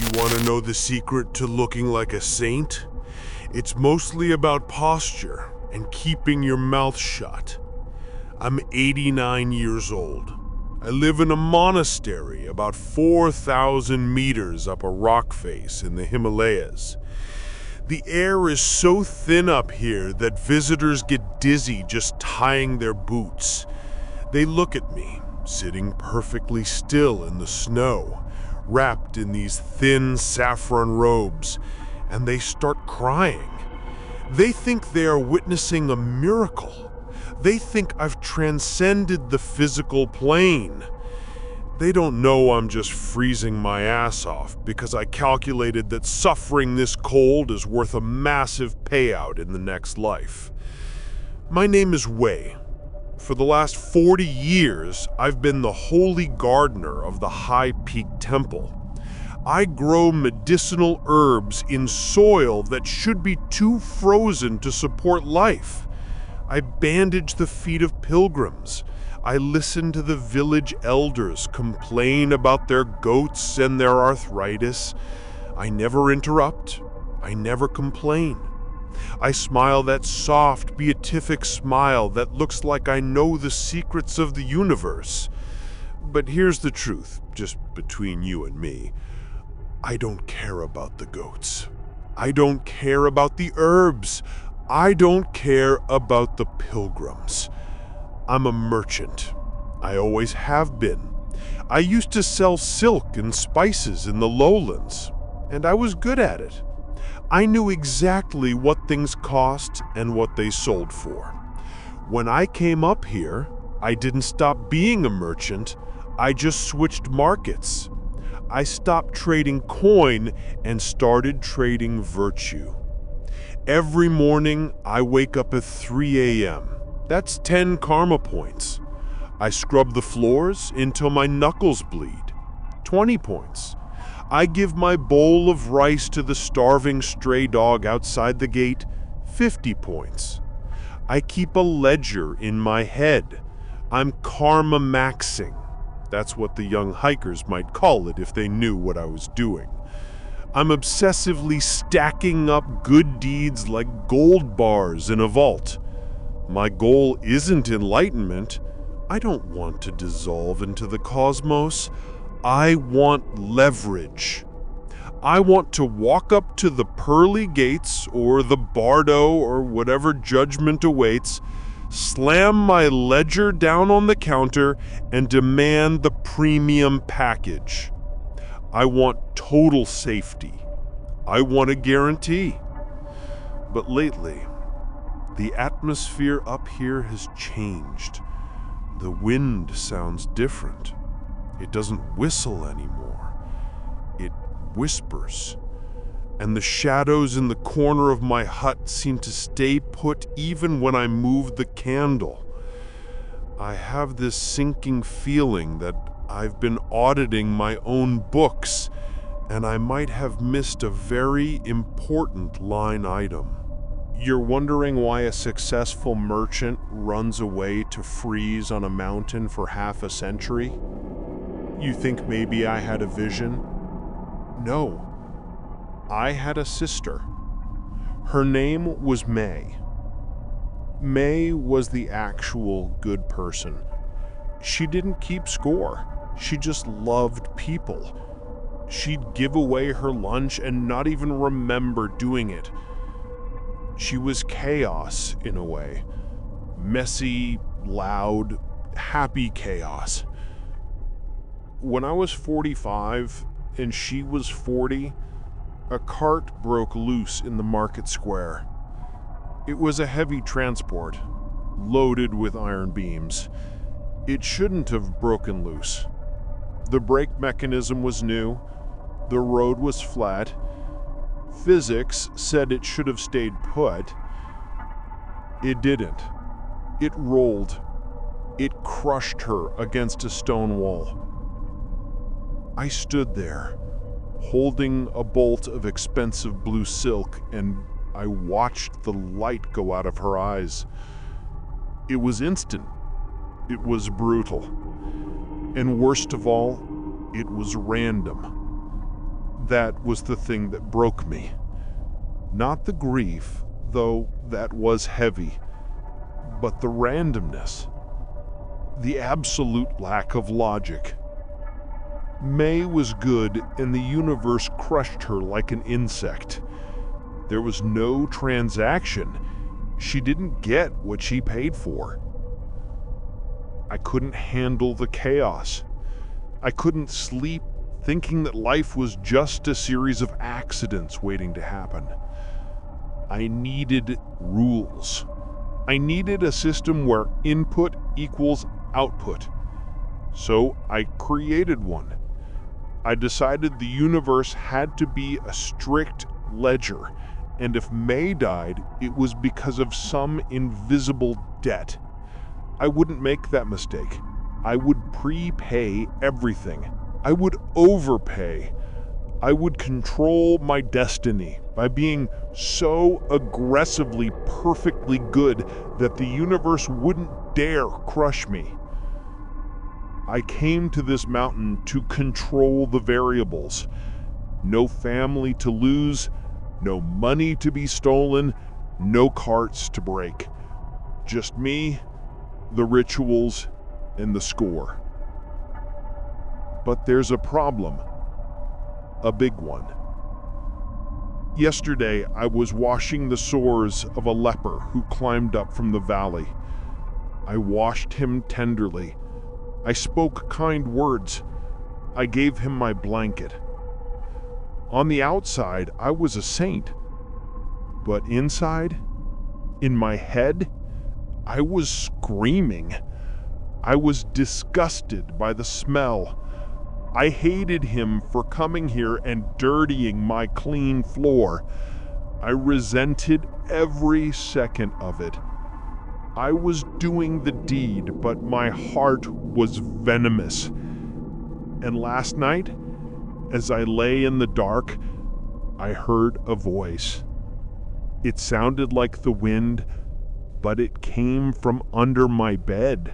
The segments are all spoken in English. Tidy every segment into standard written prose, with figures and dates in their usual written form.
You want to know the secret to looking like a saint? It's mostly about posture and keeping your mouth shut. I'm 89 years old. I live in a monastery about 4,000 meters up a rock face in the Himalayas. The air is so thin up here that visitors get dizzy just tying their boots. They look at me, sitting perfectly still in the snow, wrapped in these thin saffron robes, and they start crying. They think they are witnessing a miracle. They think I've transcended the physical plane. They don't know I'm just freezing my ass off because I calculated that suffering this cold is worth a massive payout in the next life. My name is Wei. For the last 40 years, I've been the holy gardener of the High Peak Temple. I grow medicinal herbs in soil that should be too frozen to support life. I bandage the feet of pilgrims. I listen to the village elders complain about their goats and their arthritis. I never interrupt. I never complain. I smile that soft, beatific smile that looks like I know the secrets of the universe. But here's the truth, just between you and me. I don't care about the goats. I don't care about the herbs. I don't care about the pilgrims. I'm a merchant. I always have been. I used to sell silk and spices in the lowlands, and I was good at it. I knew exactly what things cost and what they sold for. When I came up here, I didn't stop being a merchant. I just switched markets. I stopped trading coin and started trading virtue. Every morning, I wake up at 3 a.m. That's 10 karma points. I scrub the floors until my knuckles bleed. 20 points. I give my bowl of rice to the starving stray dog outside the gate. 50 points. I keep a ledger in my head. I'm karma maxing. That's what the young hikers might call it if they knew what I was doing. I'm obsessively stacking up good deeds like gold bars in a vault. My goal isn't enlightenment. I don't want to dissolve into the cosmos. I want leverage. I want to walk up to the pearly gates or the bardo or whatever judgment awaits, slam my ledger down on the counter, and demand the premium package. I want total safety. I want a guarantee. But lately, the atmosphere up here has changed. The wind sounds different. It doesn't whistle anymore. It whispers. And the shadows in the corner of my hut seem to stay put even when I move the candle. I have this sinking feeling that I've been auditing my own books, and I might have missed a very important line item. You're wondering why a successful merchant runs away to freeze on a mountain for half a century? You think maybe I had a vision? No. I had a sister. Her name was May. May was the actual good person. She didn't keep score. She just loved people. She'd give away her lunch and not even remember doing it. She was chaos in a way. Messy, loud, happy chaos. When I was 45 and she was 40, a cart broke loose in the market square. It was a heavy transport, loaded with iron beams. It shouldn't have broken loose. The brake mechanism was new. The road was flat. Physics said it should have stayed put. It didn't. It rolled. It crushed her against a stone wall. I stood there, holding a bolt of expensive blue silk, and I watched the light go out of her eyes. It was instant. It was brutal. And worst of all, it was random. That was the thing that broke me. Not the grief, though that was heavy, but the randomness. The absolute lack of logic. May was good, and the universe crushed her like an insect. There was no transaction. She didn't get what she paid for. I couldn't handle the chaos. I couldn't sleep thinking that life was just a series of accidents waiting to happen. I needed rules. I needed a system where input equals output. So I created one. I decided the universe had to be a strict ledger, and if May died, it was because of some invisible debt. I wouldn't make that mistake. I would prepay everything. I would overpay. I would control my destiny by being so aggressively perfectly good that the universe wouldn't dare crush me. I came to this mountain to control the variables. No family to lose, no money to be stolen, no carts to break. Just me, the rituals, and the score. But there's a problem. A big one. Yesterday, I was washing the sores of a leper who climbed up from the valley. I washed him tenderly. I spoke kind words. I gave him my blanket. On the outside, I was a saint. But inside, in my head, I was screaming. I was disgusted by the smell. I hated him for coming here and dirtying my clean floor. I resented every second of it. I was doing the deed, but my heart was venomous. And last night, as I lay in the dark, I heard a voice. It sounded like the wind, but it came from under my bed.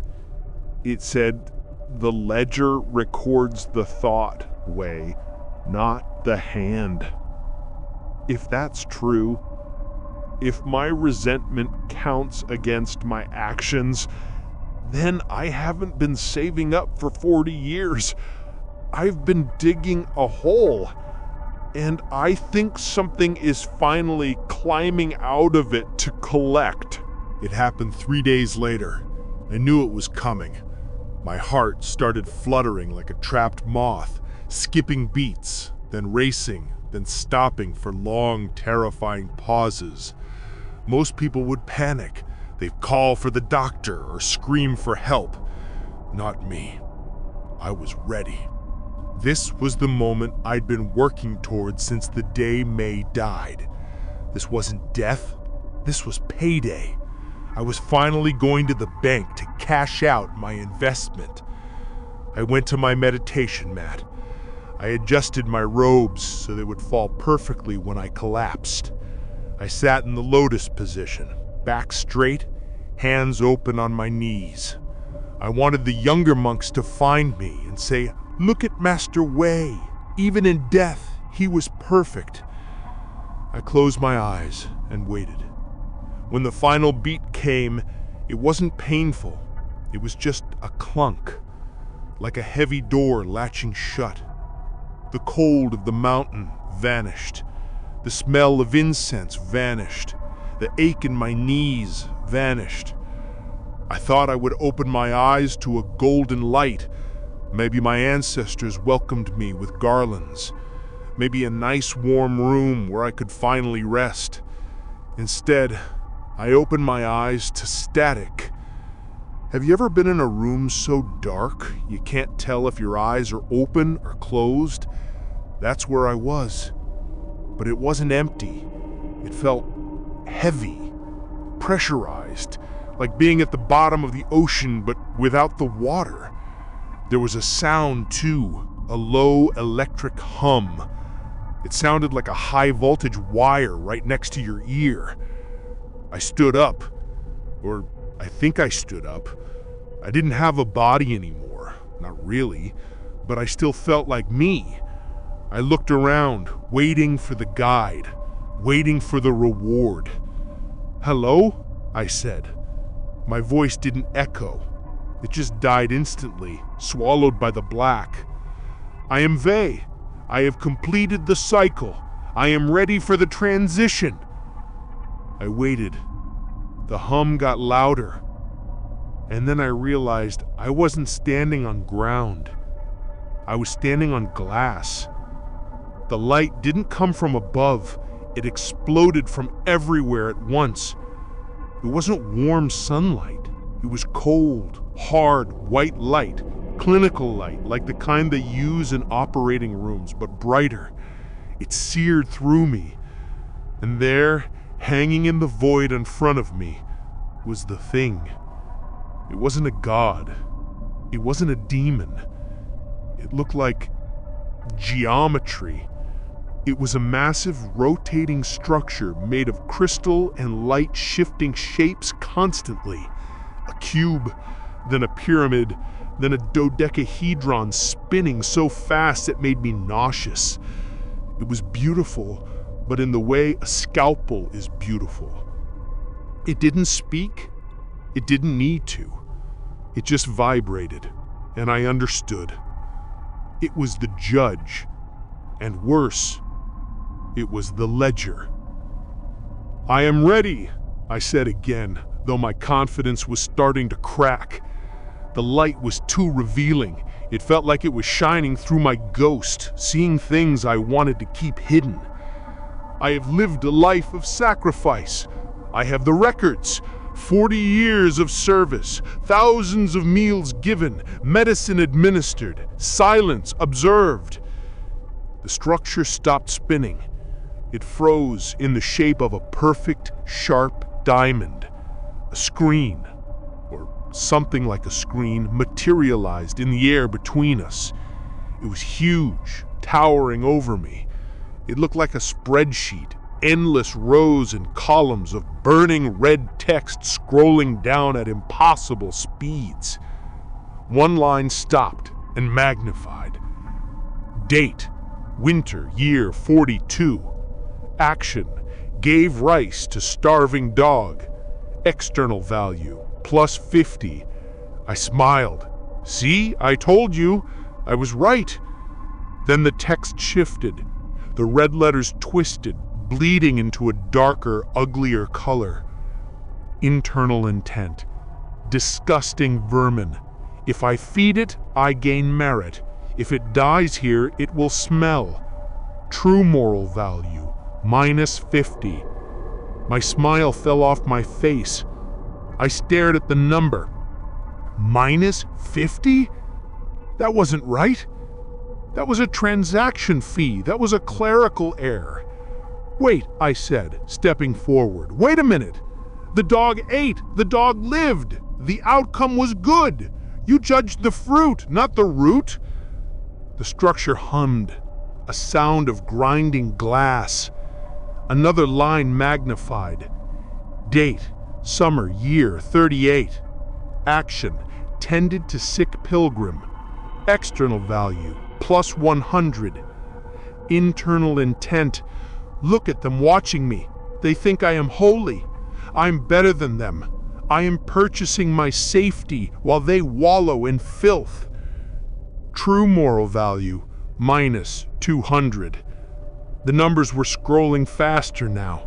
It said, "The ledger records the thought way, not the hand." If that's true, if my resentment counts against my actions, then I haven't been saving up for 40 years. I've been digging a hole, and I think something is finally climbing out of it to collect. It happened 3 days later. I knew it was coming. My heart started fluttering like a trapped moth, skipping beats, then racing, then stopping for long, terrifying pauses. Most people would panic. They'd call for the doctor or scream for help. Not me. I was ready. This was the moment I'd been working towards since the day May died. This wasn't death. This was payday. I was finally going to the bank to cash out my investment. I went to my meditation mat. I adjusted my robes so they would fall perfectly when I collapsed. I sat in the lotus position, back straight, hands open on my knees. I wanted the younger monks to find me and say, "Look at Master Wei. Even in death, he was perfect." I closed my eyes and waited. When the final beat came, it wasn't painful. It was just a clunk, like a heavy door latching shut. The cold of the mountain vanished. The smell of incense vanished. The ache in my knees vanished. I thought I would open my eyes to a golden light. Maybe my ancestors welcomed me with garlands. Maybe a nice warm room where I could finally rest. Instead, I opened my eyes to static. Have you ever been in a room so dark you can't tell if your eyes are open or closed? That's where I was. But it wasn't empty. It felt heavy, pressurized, like being at the bottom of the ocean but without the water. There was a sound too, a low electric hum. It sounded like a high voltage wire right next to your ear. I stood up, or I think I stood up. I didn't have a body anymore, not really, but I still felt like me. I looked around, waiting for the guide, waiting for the reward. "Hello?" I said. My voice didn't echo. It just died instantly, swallowed by the black. "I am Vey. I have completed the cycle. I am ready for the transition." I waited. The hum got louder. And then I realized I wasn't standing on ground. I was standing on glass. The light didn't come from above. It exploded from everywhere at once. It wasn't warm sunlight. It was cold, hard, white light, clinical light, like the kind they use in operating rooms, but brighter. It seared through me. And there, hanging in the void in front of me, was the thing. It wasn't a god. It wasn't a demon. It looked like geometry. It was a massive rotating structure made of crystal and light shifting shapes constantly. A cube, then a pyramid, then a dodecahedron spinning so fast it made me nauseous. It was beautiful, but in the way a scalpel is beautiful. It didn't speak. It didn't need to. It just vibrated, and I understood. It was the judge, and worse, it was the ledger. "I am ready," I said again, though my confidence was starting to crack. The light was too revealing. It felt like it was shining through my ghost, seeing things I wanted to keep hidden. "I have lived a life of sacrifice. I have the records. 40 years of service, thousands of meals given, medicine administered, silence observed." The structure stopped spinning. It froze in the shape of a perfect, sharp diamond. A screen, or something like a screen, materialized in the air between us. It was huge, towering over me. It looked like a spreadsheet, endless rows and columns of burning red text scrolling down at impossible speeds. One line stopped and magnified. Date, winter, year 42. Action, gave rice to starving dog. External value, +50. I smiled. "See, I told you. I was right." Then the text shifted. The red letters twisted, bleeding into a darker, uglier color. Internal intent. Disgusting vermin. If I feed it, I gain merit. If it dies here, it will smell. True moral value, -50. My smile fell off my face. I stared at the number. -50? That wasn't right. That was a transaction fee. That was a clerical error. "Wait," I said, stepping forward. "Wait a minute. The dog ate. The dog lived. The outcome was good. You judged the fruit, not the root." The structure hummed, a sound of grinding glass. Another line magnified. Date, summer, year 38. Action, tended to sick pilgrim. External value, +100. Internal intent. Look at them watching me. They think I am holy. I'm better than them. I am purchasing my safety while they wallow in filth. True moral value, -200. The numbers were scrolling faster now.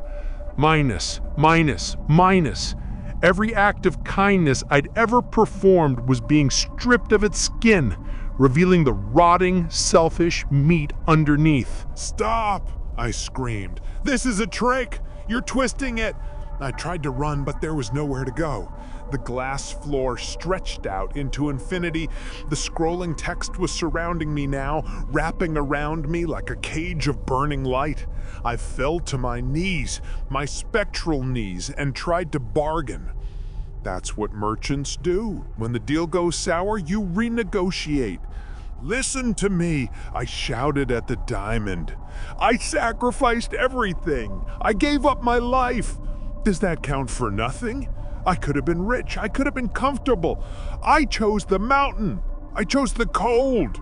Minus, minus, minus. Every act of kindness I'd ever performed was being stripped of its skin, revealing the rotting, selfish meat underneath. "Stop!" I screamed. "This is a trick! You're twisting it!" I tried to run, but there was nowhere to go. The glass floor stretched out into infinity. The scrolling text was surrounding me now, wrapping around me like a cage of burning light. I fell to my knees, my spectral knees, and tried to bargain. That's what merchants do. When the deal goes sour, you renegotiate. "Listen to me," I shouted at the diamond. "I sacrificed everything. I gave up my life. Does that count for nothing? I could have been rich. I could have been comfortable. I chose the mountain. I chose the cold.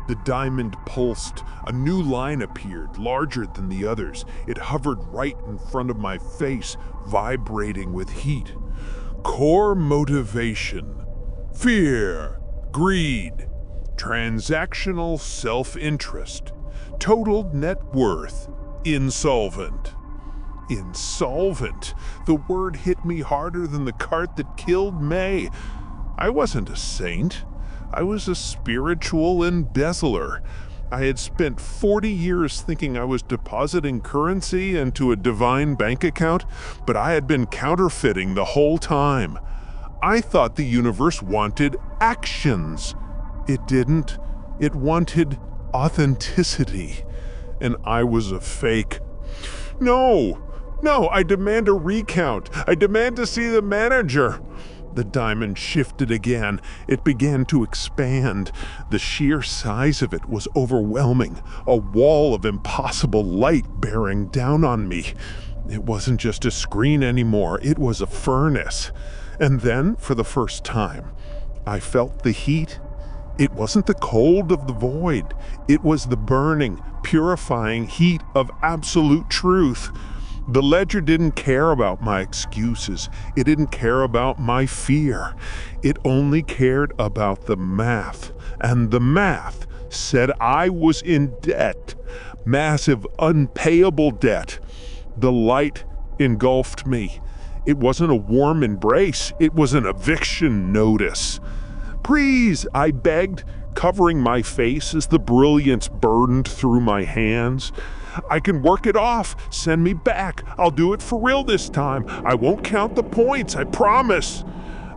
The diamond pulsed. A new line appeared, larger than the others. It hovered right in front of my face, vibrating with heat. Core motivation. Fear. Greed. Transactional self-interest. Total net worth. Insolvent. Insolvent. The word hit me harder than the cart that killed May. I wasn't a saint. I was a spiritual embezzler. I had spent 40 years thinking I was depositing currency into a divine bank account, but I had been counterfeiting the whole time. I thought the universe wanted actions. It didn't. It wanted authenticity. And I was a fake. No, I demand a recount. I demand to see the manager. The diamond shifted again. It began to expand. The sheer size of it was overwhelming, a wall of impossible light bearing down on me. It wasn't just a screen anymore, it was a furnace. And then, for the first time, I felt the heat. It wasn't the cold of the void. It was the burning, purifying heat of absolute truth. The ledger didn't care about my excuses. It didn't care about my fear. It only cared about the math. And the math said I was in debt. Massive, unpayable debt. The light engulfed me. It wasn't a warm embrace. It was an eviction notice. Please, I begged, covering my face as the brilliance burned through my hands. I can work it off. Send me back. I'll do it for real this time. I won't count the points, I promise.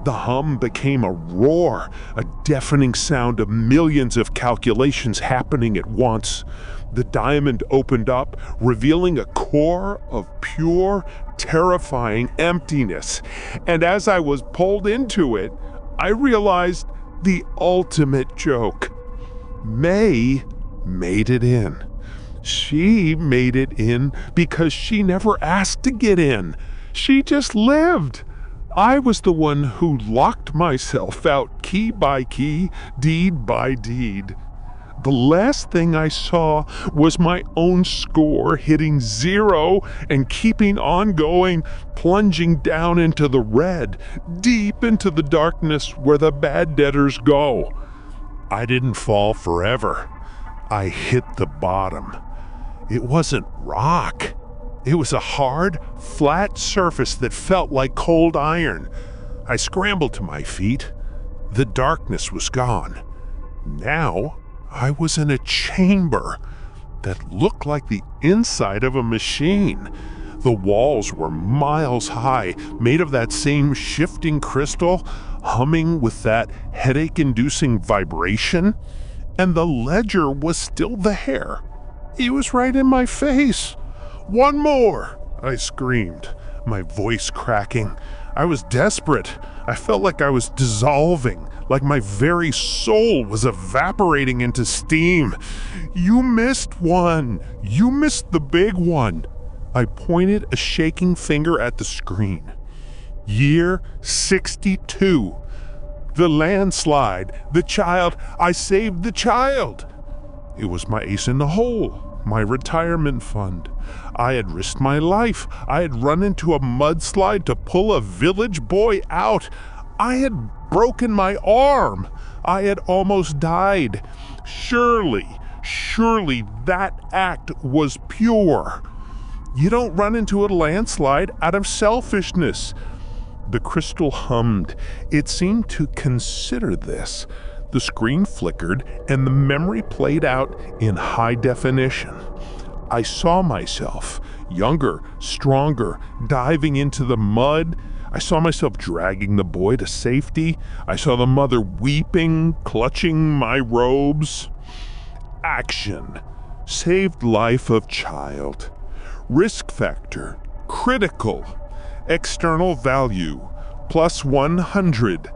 The hum became a roar, a deafening sound of millions of calculations happening at once. The diamond opened up, revealing a core of pure, terrifying emptiness. And as I was pulled into it, I realized the ultimate joke. May made it in. She made it in because she never asked to get in. She just lived. I was the one who locked myself out key by key, deed by deed. The last thing I saw was my own score hitting 0 and keeping on going, plunging down into the red, deep into the darkness where the bad debtors go. I didn't fall forever. I hit the bottom. It wasn't rock. It was a hard, flat surface that felt like cold iron. I scrambled to my feet. The darkness was gone. Now, I was in a chamber that looked like the inside of a machine. The walls were miles high, made of that same shifting crystal, humming with that headache-inducing vibration. And the ledger was still there. It was right in my face. "One more!" I screamed, my voice cracking. I was desperate. I felt like I was dissolving, like my very soul was evaporating into steam. "You missed one. You missed the big one." I pointed a shaking finger at the screen. Year 62. The landslide. The child. I saved the child. It was my ace in the hole, my retirement fund. I had risked my life. I had run into a mudslide to pull a village boy out. I had broken my arm. I had almost died. Surely that act was pure. You don't run into a landslide out of selfishness. The crystal hummed. It seemed to consider this. The screen flickered and the memory played out in high definition. I saw myself, younger, stronger, diving into the mud. I saw myself dragging the boy to safety. I saw the mother weeping, clutching my robes. Action. Saved life of child. Risk factor. Critical. External value. Plus 100.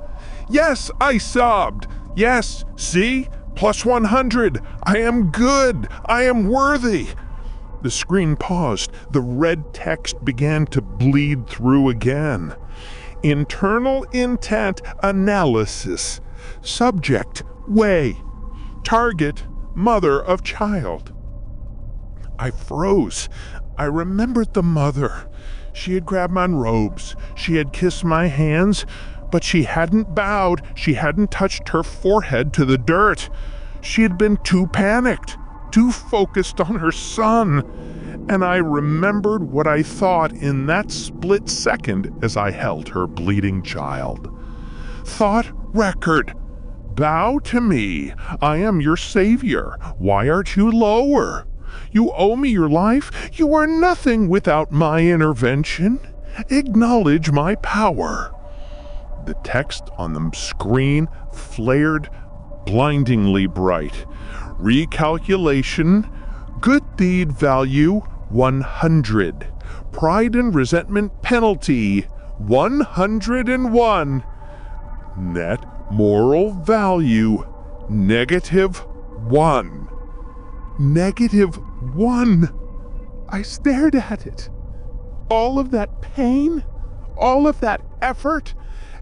Yes, I sobbed. Yes, see? Plus 100. I am good. I am worthy. The screen paused. The red text began to bleed through again. Internal intent analysis. Subject, weigh. Target, mother of child. I froze. I remembered the mother. She had grabbed my robes. She had kissed my hands, but she hadn't bowed. She hadn't touched her forehead to the dirt. She had been too panicked, too focused on her son. And I remembered what I thought in that split second as I held her bleeding child. Thought record. Bow to me. I am your savior. Why art you lower? You owe me your life. You are nothing without my intervention. Acknowledge my power. The text on the screen flared blindingly bright. Recalculation. Good deed value 100. Pride and resentment penalty 101. Net moral value -1. -1. I stared at it. All of that pain, all of that effort,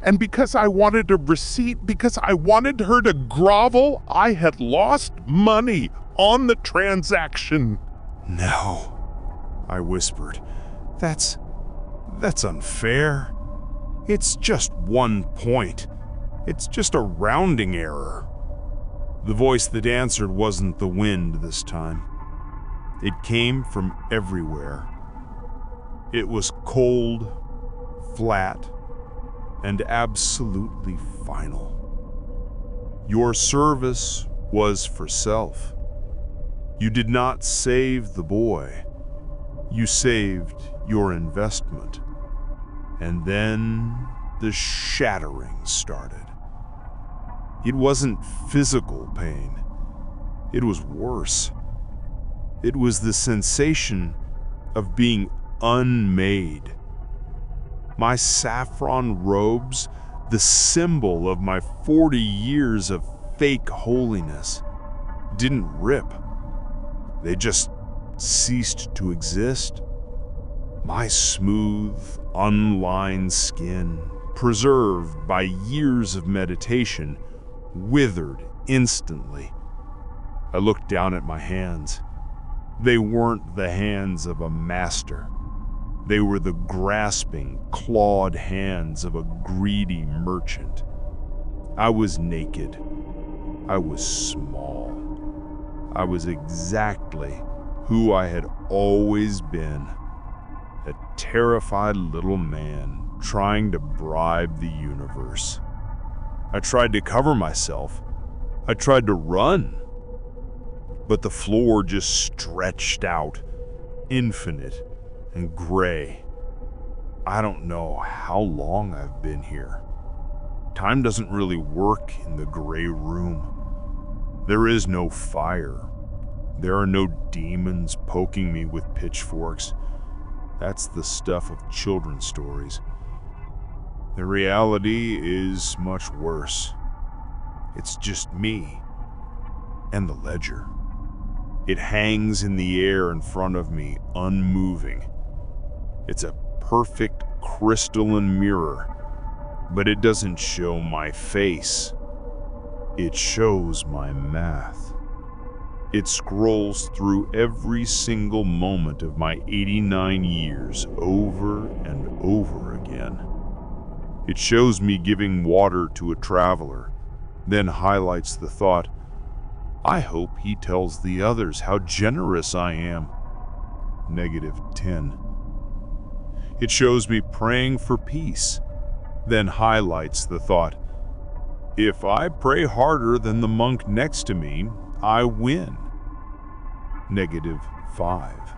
and because I wanted a receipt, because I wanted her to grovel, I had lost money on the transaction. No, I whispered. That's unfair. It's just 1 point. It's just a rounding error. The voice that answered wasn't the wind this time. It came from everywhere. It was cold, flat, and absolutely final. Your service was for self. You did not save the boy. You saved your investment. And then the shattering started. It wasn't physical pain. It was worse. It was the sensation of being unmade. My saffron robes, the symbol of my 40 years of fake holiness, didn't rip. They just ceased to exist. My smooth, unlined skin, preserved by years of meditation, withered instantly. I looked down at my hands. They weren't the hands of a master. They were the grasping, clawed hands of a greedy merchant. I was naked. I was small. I was exactly who I had always been. A terrified little man trying to bribe the universe. I tried to cover myself. I tried to run. But the floor just stretched out, infinite and gray. I don't know how long I've been here. Time doesn't really work in the gray room. There is no fire. There are no demons poking me with pitchforks. That's the stuff of children's stories. The reality is much worse. It's just me and the ledger. It hangs in the air in front of me, unmoving. It's a perfect crystalline mirror, but it doesn't show my face. It shows my math. It scrolls through every single moment of my 89 years over and over again. It shows me giving water to a traveler, then highlights the thought, I hope he tells the others how generous I am. -10. It shows me praying for peace, then highlights the thought, if I pray harder than the monk next to me, I win. -5.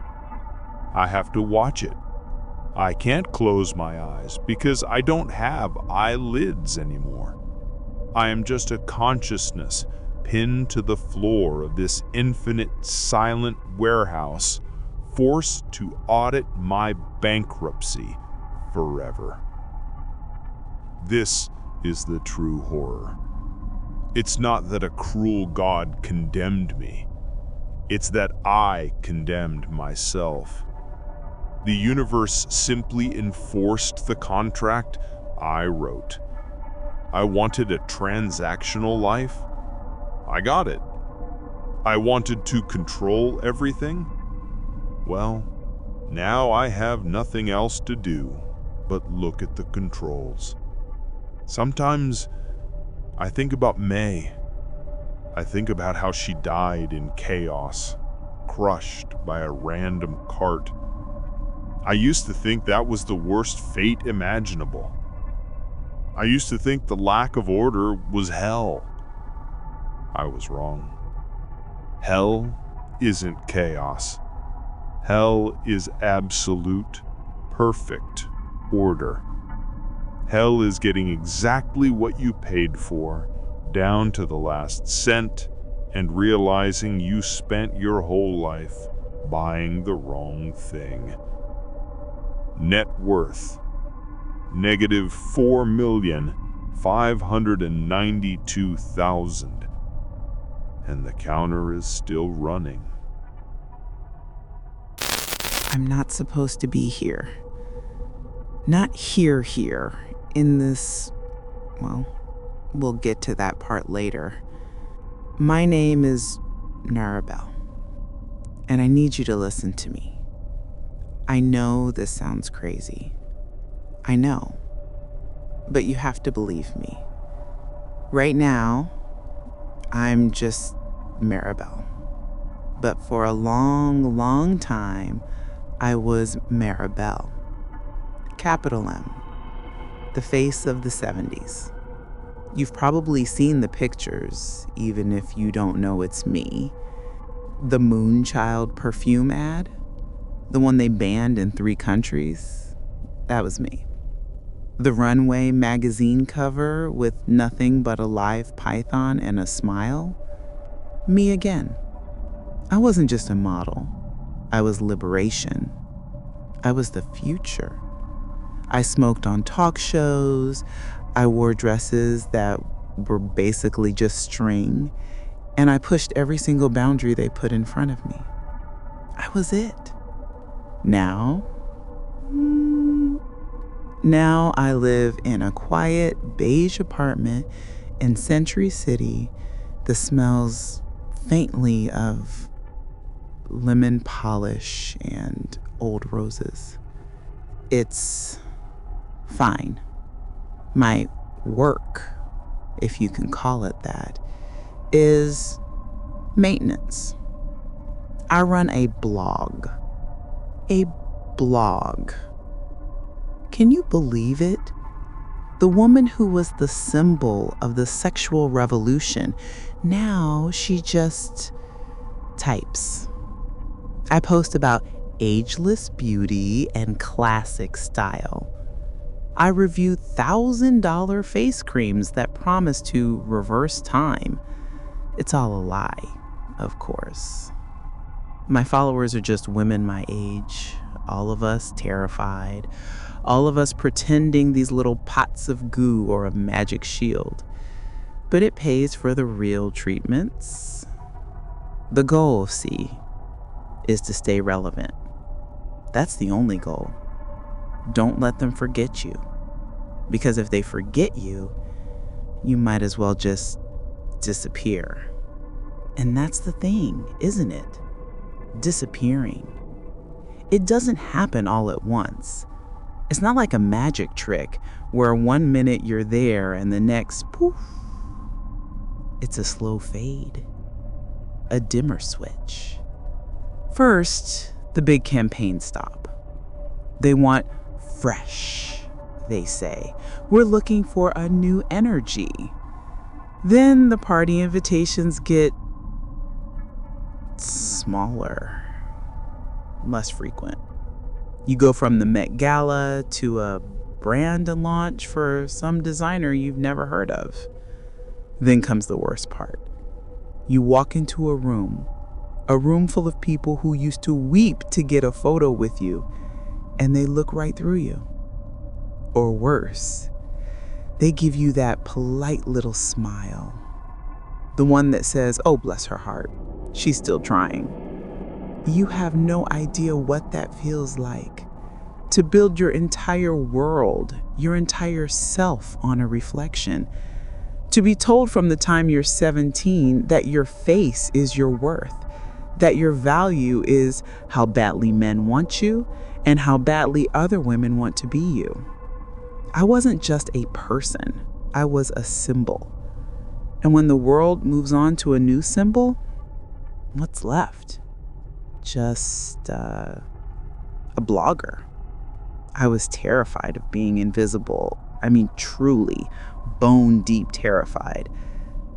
I have to watch it. I can't close my eyes because I don't have eyelids anymore. I am just a consciousness pinned to the floor of this infinite silent warehouse, forced to audit my bankruptcy forever. This is the true horror. It's not that a cruel God condemned me. It's that I condemned myself. The universe simply enforced the contract I wrote. I wanted a transactional life. I got it. I wanted to control everything. Well, now I have nothing else to do but look at the controls. Sometimes I think about May. I think about how she died in chaos, crushed by a random cart. I used to think that was the worst fate imaginable. I used to think the lack of order was hell. I was wrong. Hell isn't chaos. Hell is absolute, perfect order. Hell is getting exactly what you paid for, down to the last cent, and realizing you spent your whole life buying the wrong thing. Net worth, negative 4,592,000. And the counter is still running. I'm not supposed to be here. Not here, in this, well, we'll get to that part later. My name is Narabelle, and I need you to listen to me. I know this sounds crazy. I know, but you have to believe me. Right now, I'm just Maribel. But for a long, long time, I was Maribel. Capital M. The face of the 70s. You've probably seen the pictures, even if you don't know it's me. The Moonchild perfume ad, the one they banned in 3 countries, that was me. The Runway magazine cover with nothing but a live python and a smile, me again. I wasn't just a model, I was liberation. I was the future. I smoked on talk shows, I wore dresses that were basically just string, and I pushed every single boundary they put in front of me. I was it. Now I live in a quiet beige apartment in Century City that smells faintly of lemon polish and old roses. It's fine. My work, if you can call it that, is maintenance. I run a blog. A blog. Can you believe it? The woman who was the symbol of the sexual revolution, now she just types. I post about ageless beauty and classic style. I review $1,000 face creams that promise to reverse time. It's all a lie, of course. My followers are just women my age, all of us terrified, all of us pretending these little pots of goo or a magic shield. But it pays for the real treatments. The goal, see, is to stay relevant. That's the only goal. Don't let them forget you. Because if they forget you, you might as well just disappear. And that's the thing, isn't it? Disappearing. It doesn't happen all at once. It's not like a magic trick where 1 minute you're there and the next, poof. It's a slow fade. A dimmer switch. First, the big campaign stop. They want fresh, they say. We're looking for a new energy. Then the party invitations get smaller, less frequent. You go from the Met Gala to a brand launch for some designer you've never heard of. Then comes the worst part. You walk into a room full of people who used to weep to get a photo with you, and they look right through you. Or worse, they give you that polite little smile. The one that says, oh, bless her heart, she's still trying. You have no idea what that feels like. To build your entire world, your entire self on a reflection, To be told from the time you're 17 that your face is your worth, that your value is how badly men want you and how badly other women want to be you. I wasn't just a person, I was a symbol. And when the world moves on to a new symbol, what's left? Just a blogger. I was terrified of being invisible. I mean, truly, bone deep terrified.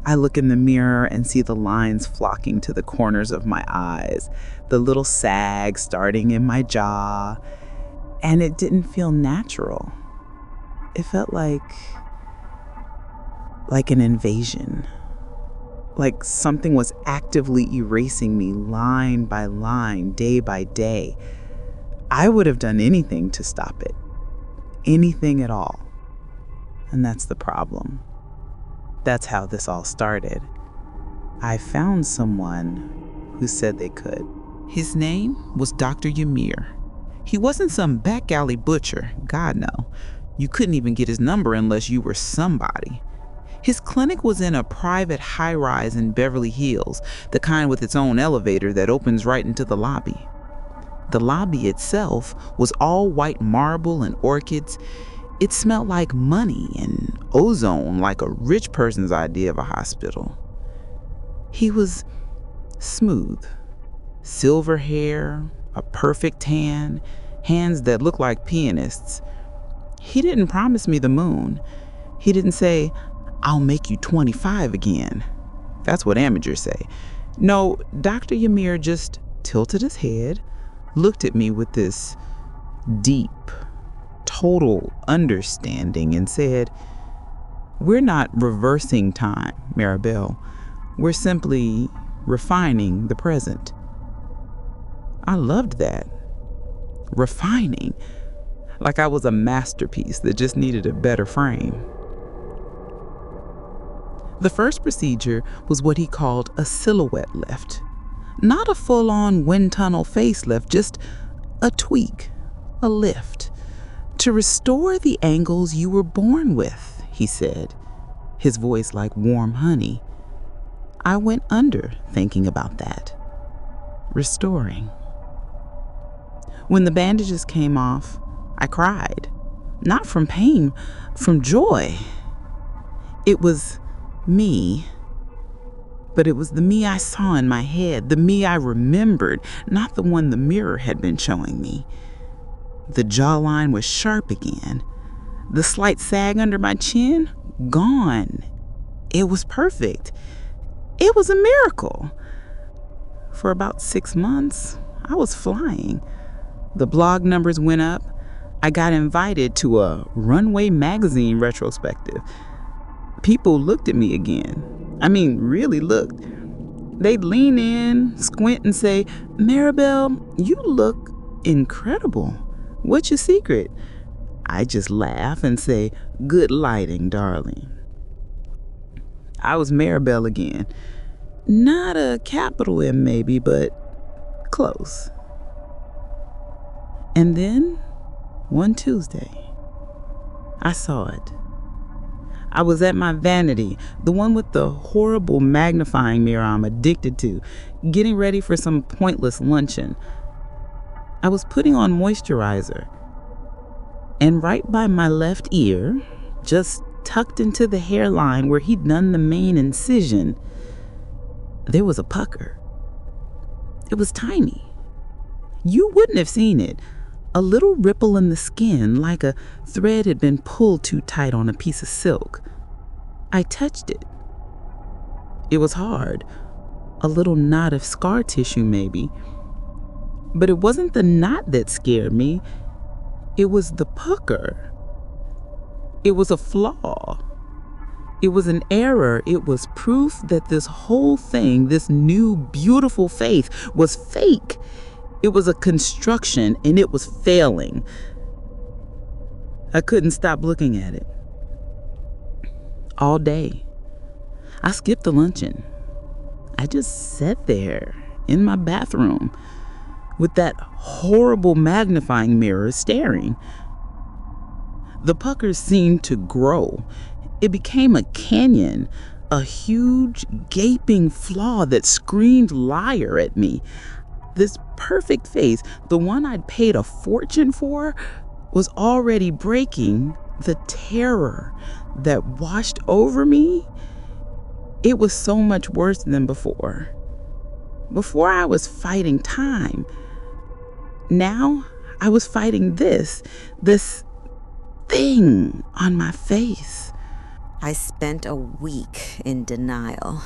I look in the mirror and see the lines flocking to the corners of my eyes, the little sag starting in my jaw, and it didn't feel natural. It felt like an invasion, like something was actively erasing me line by line, day by day. I would have done anything to stop it, anything at all. And that's the problem. That's how this all started. I found someone who said they could. His name was Dr. Ymir. He wasn't some back alley butcher, God no. You couldn't even get his number unless you were somebody. His clinic was in a private high-rise in Beverly Hills, the kind with its own elevator that opens right into the lobby. The lobby itself was all white marble and orchids. It smelled like money and ozone, like a rich person's idea of a hospital. He was smooth, silver hair, a perfect tan, hands that looked like pianists. He didn't promise me the moon. He didn't say, "I'll make you 25 again." That's what amateurs say. No, Dr. Ymir just tilted his head, looked at me with this deep, total understanding and said, "We're not reversing time, Maribel. We're simply refining the present." I loved that. Refining. Like I was a masterpiece that just needed a better frame. The first procedure was what he called a silhouette lift. Not a full-on wind tunnel facelift, just a tweak, a lift. To restore the angles you were born with, he said, his voice like warm honey. I went under thinking about that. Restoring. When the bandages came off, I cried. Not from pain, from joy. It was me, but it was the me I saw in my head, the me I remembered, not the one the mirror had been showing me. The jawline was sharp again. The slight sag under my chin, gone. It was perfect. It was a miracle. For about 6 months, I was flying. The blog numbers went up. I got invited to a Runway magazine retrospective. People looked at me again. I mean, really looked. They'd lean in, squint, and say, "Maribel, you look incredible. What's your secret?" I just laugh and say, "Good lighting, darling." I was Maribel again. Not a capital M maybe, but close. And then, one Tuesday, I saw it. I was at my vanity, the one with the horrible magnifying mirror I'm addicted to, getting ready for some pointless luncheon. I was putting on moisturizer, and right by my left ear, just tucked into the hairline where he'd done the main incision, there was a pucker. It was tiny. You wouldn't have seen it. A little ripple in the skin, like a thread had been pulled too tight on a piece of silk. I touched it. It was hard, a little knot of scar tissue maybe. But it wasn't the knot that scared me. It was the pucker. It was a flaw. It was an error. It was proof that this whole thing, this new beautiful faith, was fake. It was a construction and it was failing. I couldn't stop looking at it. All day. I skipped the luncheon. I just sat there in my bathroom with that horrible magnifying mirror staring. The puckers seemed to grow. It became a canyon, a huge, gaping flaw that screamed liar at me. This perfect face, the one I'd paid a fortune for, was already breaking. The terror that washed over me, it was so much worse than before. Before I was fighting time. Now I was fighting this thing on my face. I spent a week in denial.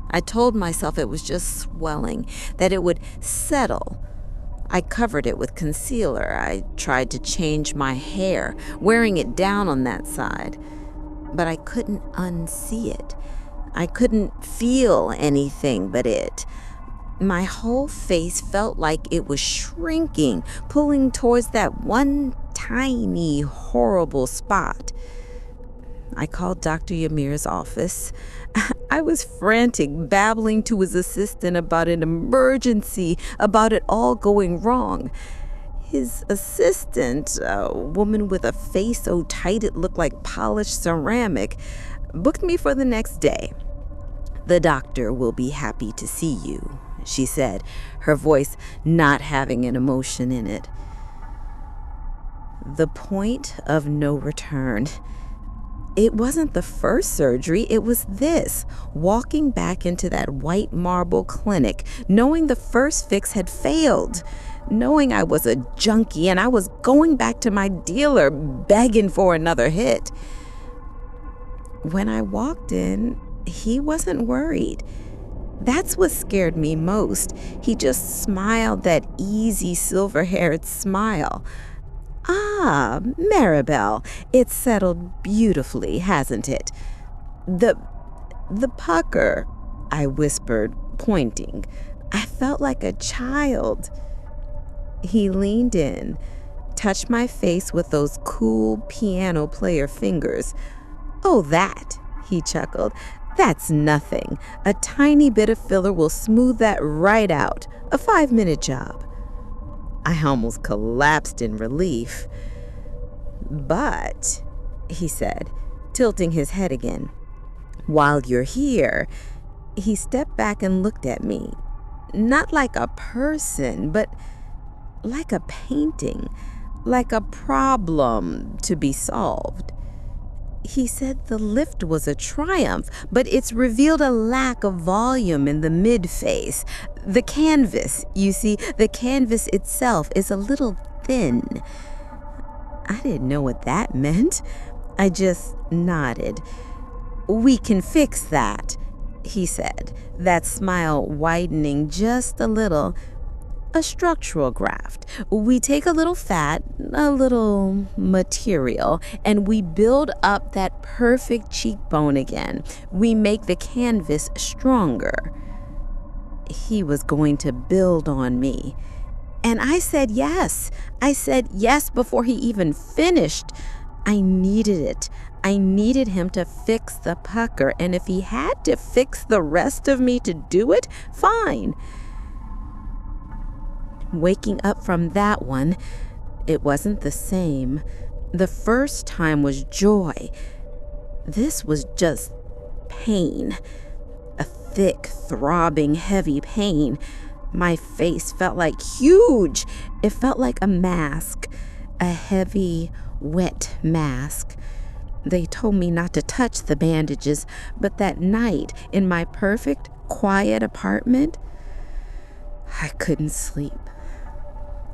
I told myself it was just swelling, that it would settle. I covered it with concealer. I tried to change my hair, wearing it down on that side. But I couldn't unsee it. I couldn't feel anything but it. My whole face felt like it was shrinking, pulling towards that one tiny, horrible spot. I called Dr. Yamir's office. I was frantic, babbling to his assistant about an emergency, about it all going wrong. His assistant, a woman with a face so tight it looked like polished ceramic, booked me for the next day. "The doctor will be happy to see you," she said, her voice not having an emotion in it. The point of no return. It wasn't the first surgery, it was this, walking back into that white marble clinic, knowing the first fix had failed, knowing I was a junkie and I was going back to my dealer begging for another hit. When I walked in, he wasn't worried. That's what scared me most. He just smiled that easy silver-haired smile. "Ah, Maribel, it's settled beautifully, hasn't it? The pucker," I whispered, pointing. I felt like a child. He leaned in, touched my face with those cool piano player fingers. "Oh, that," he chuckled. "That's nothing. A tiny bit of filler will smooth that right out. A 5-minute job." I almost collapsed in relief. "But," he said, tilting his head again, "while you're here," he stepped back and looked at me. Not like a person, but like a painting, like a problem to be solved. He said the lift was a triumph, but it's revealed a lack of volume in the mid-face. The canvas, you see, the canvas itself is a little thin. I didn't know what that meant. I just nodded. "We can fix that," he said, that smile widening just a little. "A structural graft. We take a little fat, a little material, and we build up that perfect cheekbone again. We make the canvas stronger." He was going to build on me. And I said yes. I said yes before he even finished. I needed it. I needed him to fix the pucker, and if he had to fix the rest of me to do it, fine. Waking up from that one, it wasn't the same. The first time was joy. This was just pain. A thick, throbbing, heavy pain. My face felt like huge. It felt like a mask, a heavy, wet mask. They told me not to touch the bandages, but that night in my perfect, quiet apartment, I couldn't sleep.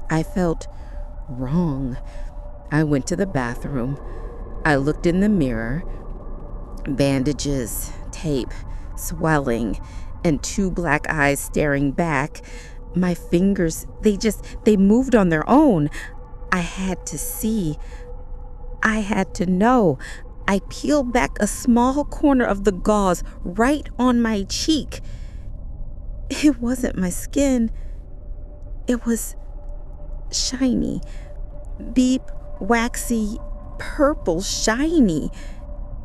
I felt wrong. I went to the bathroom. I looked in the mirror. Bandages, tape, swelling, and 2 black eyes staring back. My fingers, they moved on their own. I had to see. I had to know. I peeled back a small corner of the gauze right on my cheek. It wasn't my skin. It was shiny, beep, waxy, purple shiny.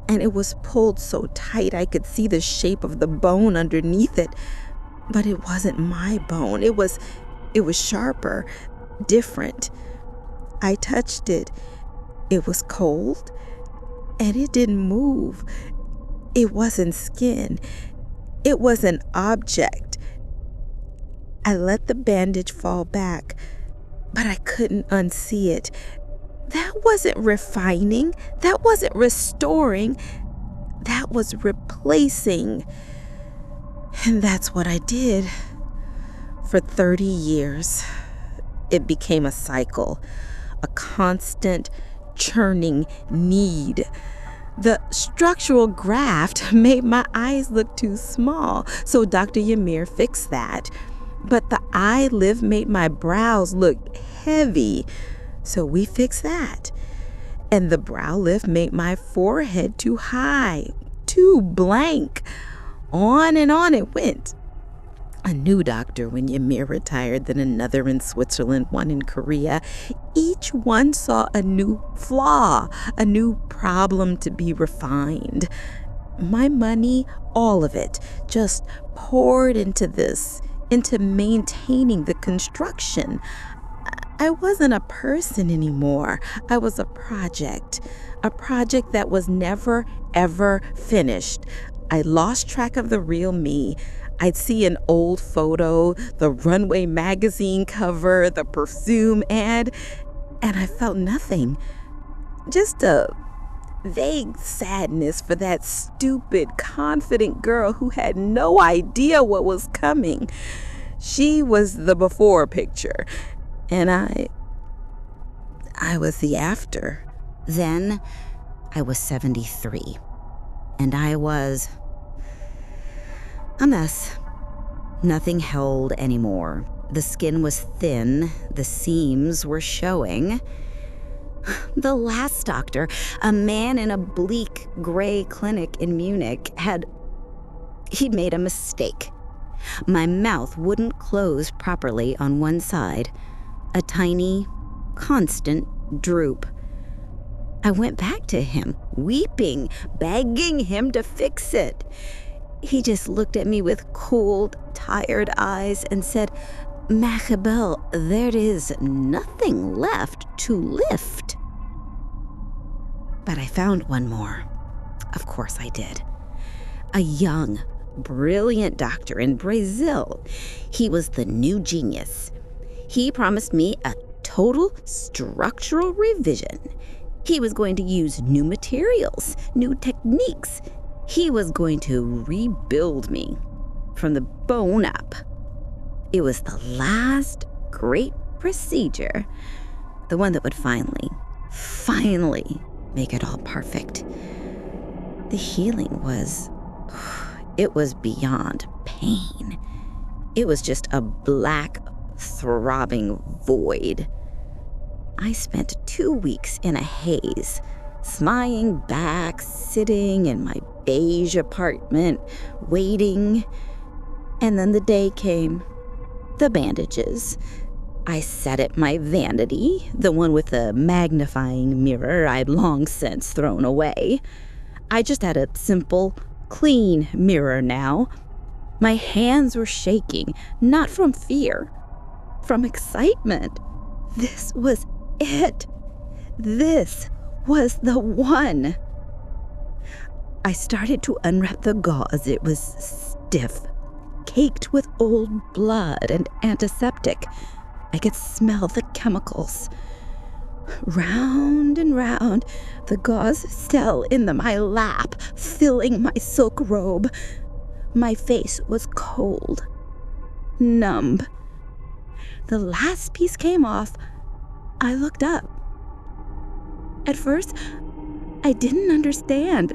And it was pulled so tight I could see the shape of the bone underneath it. But it wasn't my bone. It was sharper, different. I touched it. It was cold. and it didn't move. It wasn't skin. It was an object. I let the bandage fall back, but I couldn't unsee it. That wasn't refining. That wasn't restoring. That was replacing. And that's what I did. For 30 years, it became a cycle, a constant churning need. The structural graft made my eyes look too small, so Dr. Ymir fixed that. But the eye lift made my brows look heavy, so we fixed that. And the brow lift made my forehead too high, too blank. On and on it went. A new doctor when Ymir retired, then another in Switzerland, one in Korea. Each one saw a new flaw, a new problem to be refined. My money, all of it, just poured into this, into maintaining the construction. I wasn't a person anymore. I was a project that was never, ever finished. I lost track of the real me. I'd see an old photo, the Runway magazine cover, the perfume ad, and I felt nothing. Just a vague sadness for that stupid, confident girl who had no idea what was coming. She was the before picture, and I was the after. Then I was 73, and I was a mess. Nothing held anymore. The skin was thin, the seams were showing. The last doctor, a man in a bleak gray clinic in Munich, he'd made a mistake. My mouth wouldn't close properly on one side. A tiny, constant droop. I went back to him, weeping, begging him to fix it. He just looked at me with cold, tired eyes and said, "Machabel, there is nothing left to lift." But I found one more. Of course I did. A young, brilliant doctor in Brazil. He was the new genius. He promised me a total structural revision. He was going to use new materials, new techniques. He was going to rebuild me from the bone up. It was the last great procedure, the one that would finally make it all perfect. The healing was beyond pain. It was just a black, throbbing void. I spent 2 weeks in a haze, smiling back, sitting in my beige apartment, waiting. And then the day came. The bandages. I sat at my vanity, the one with the magnifying mirror I'd long since thrown away. I just had a simple, clean mirror now. My hands were shaking, not from fear, from excitement. This was it. This was the one. I started to unwrap the gauze. It was stiff, caked with old blood and antiseptic. I could smell the chemicals. Round and round, the gauze fell into my lap, filling my silk robe. My face was cold, numb. The last piece came off. I looked up. At first, I didn't understand.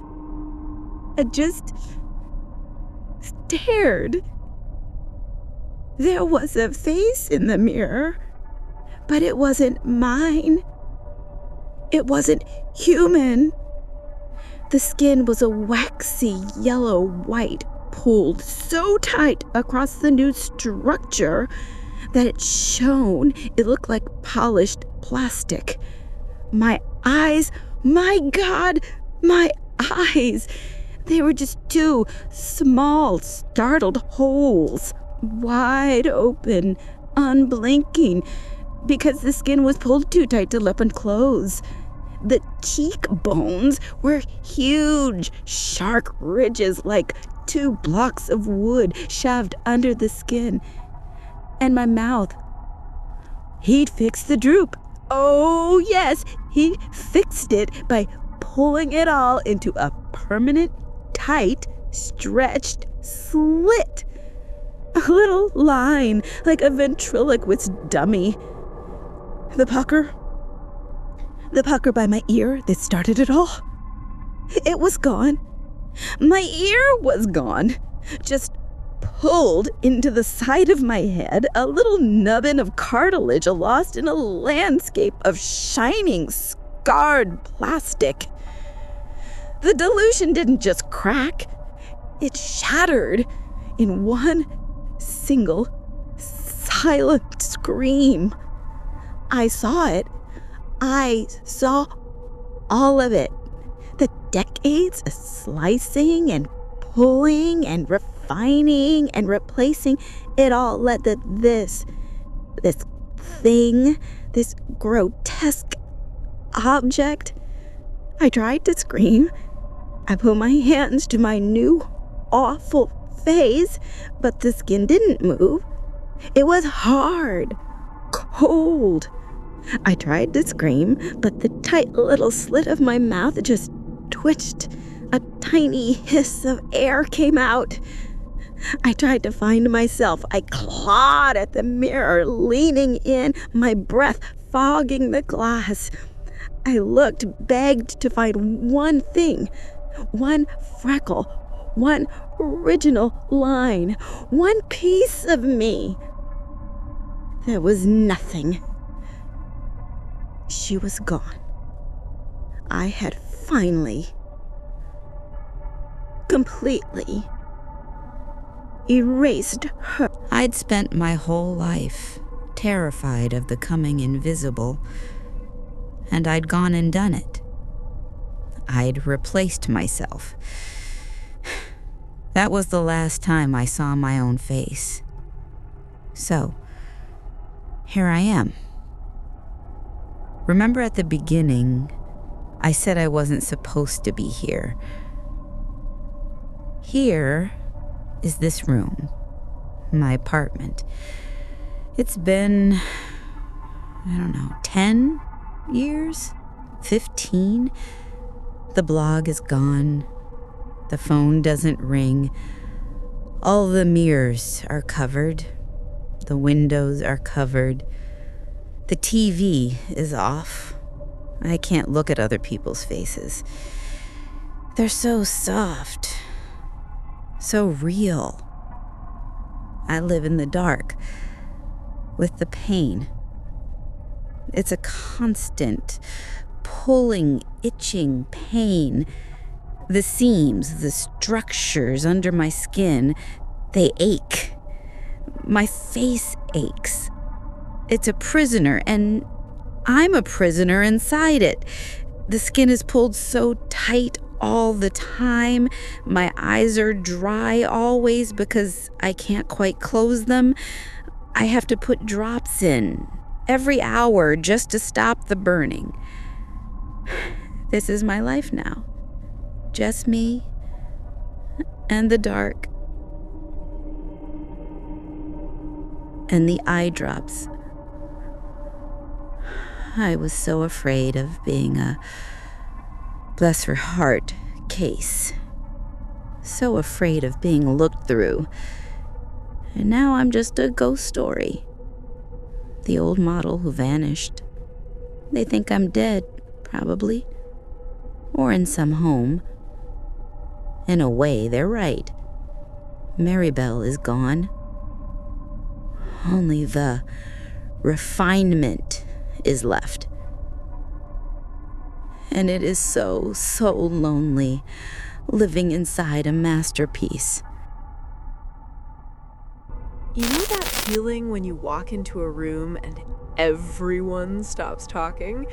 I just stared. There was a face in the mirror, but it wasn't mine. It wasn't human. The skin was a waxy yellow-white, pulled so tight across the new structure that it shone. It looked like polished plastic. My eyes, my God, my eyes. They were just two small, startled holes, wide open, unblinking, because the skin was pulled too tight to lip and close. The cheekbones were huge, sharp ridges like 2 blocks of wood shoved under the skin. And my mouth. He'd fixed the droop. Oh, yes, he fixed it by pulling it all into a permanent, tight, stretched slit. A little line, like a ventriloquist dummy. The pucker by my ear that started it all. It was gone. My ear was gone. Just pulled into the side of my head, a little nubbin of cartilage lost in a landscape of shining, scarred plastic. The delusion didn't just crack. It shattered in one single, silent scream. I saw it. I saw all of it. The decades of slicing and pulling and refining and replacing, it all led to this thing, this grotesque object. I tried to scream. I put my hands to my new, awful face, but the skin didn't move. It was hard, cold. I tried to scream, but the tight little slit of my mouth just twitched. A tiny hiss of air came out. I tried to find myself. I clawed at the mirror, leaning in, my breath fogging the glass. I looked, begged to find one thing, one freckle, one original line, one piece of me. There was nothing. She was gone. I had finally, completely erased her. I'd spent my whole life terrified of the coming invisible, and I'd gone and done it. I'd replaced myself. That was the last time I saw my own face. So, here I am. Remember at the beginning, I said I wasn't supposed to be here. Here is this room, my apartment. It's been, 10 years? 15? The blog is gone. The phone doesn't ring. All the mirrors are covered. The windows are covered. The TV is off. I can't look at other people's faces. They're so soft, so real. I live in the dark with the pain. It's a constant, pulling, itching pain. The seams, the structures under my skin, they ache. My face aches. It's a prisoner, and I'm a prisoner inside it. The skin is pulled so tight all the time. My eyes are dry always because I can't quite close them. I have to put drops in every hour just to stop the burning. This is my life now. Just me and the dark and the eye drops. I was so afraid of being a bless her heart case. So afraid of being looked through. And now I'm just a ghost story. The old model who vanished. They think I'm dead, probably. Or in some home. In a way, they're right. Maribel is gone. Only the refinement is left. And it is so, so lonely living inside a masterpiece. You know that feeling when you walk into a room and everyone stops talking?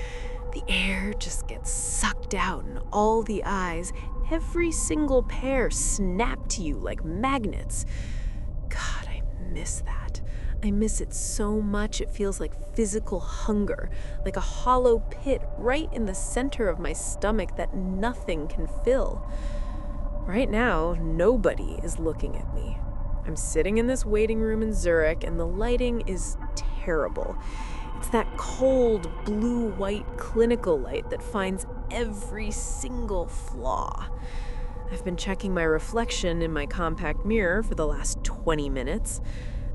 The air just gets sucked out and all the eyes, every single pair, snap to you like magnets. God, I miss that. I miss it so much it feels like physical hunger, like a hollow pit right in the center of my stomach that nothing can fill. Right now, nobody is looking at me. I'm sitting in this waiting room in Zurich and the lighting is terrible. It's that cold, blue-white clinical light that finds every single flaw. I've been checking my reflection in my compact mirror for the last 20 minutes.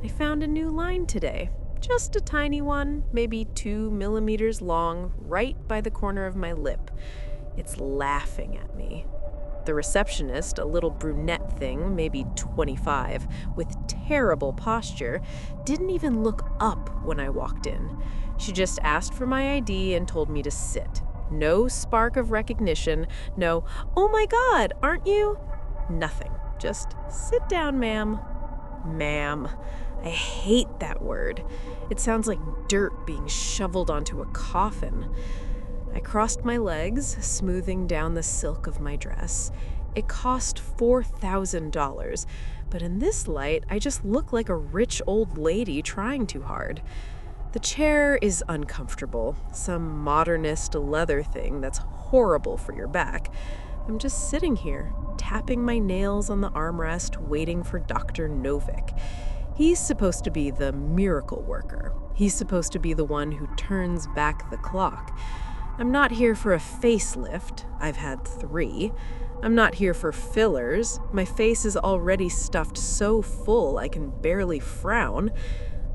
I found a new line today. Just a tiny one, maybe 2 millimeters long, right by the corner of my lip. It's laughing at me. The receptionist, a little brunette thing, maybe 25, with terrible posture, didn't even look up when I walked in. She just asked for my ID and told me to sit. No spark of recognition, no, "Oh my God, aren't you?" Nothing. Just sit down, ma'am. Ma'am. I hate that word. It sounds like dirt being shoveled onto a coffin. I crossed my legs, smoothing down the silk of my dress. It cost $4,000, but in this light, I just look like a rich old lady trying too hard. The chair is uncomfortable, some modernist leather thing that's horrible for your back. I'm just sitting here, tapping my nails on the armrest, waiting for Dr. Novick. He's supposed to be the miracle worker. He's supposed to be the one who turns back the clock. I'm not here for a facelift. I've had 3. I'm not here for fillers. My face is already stuffed so full I can barely frown.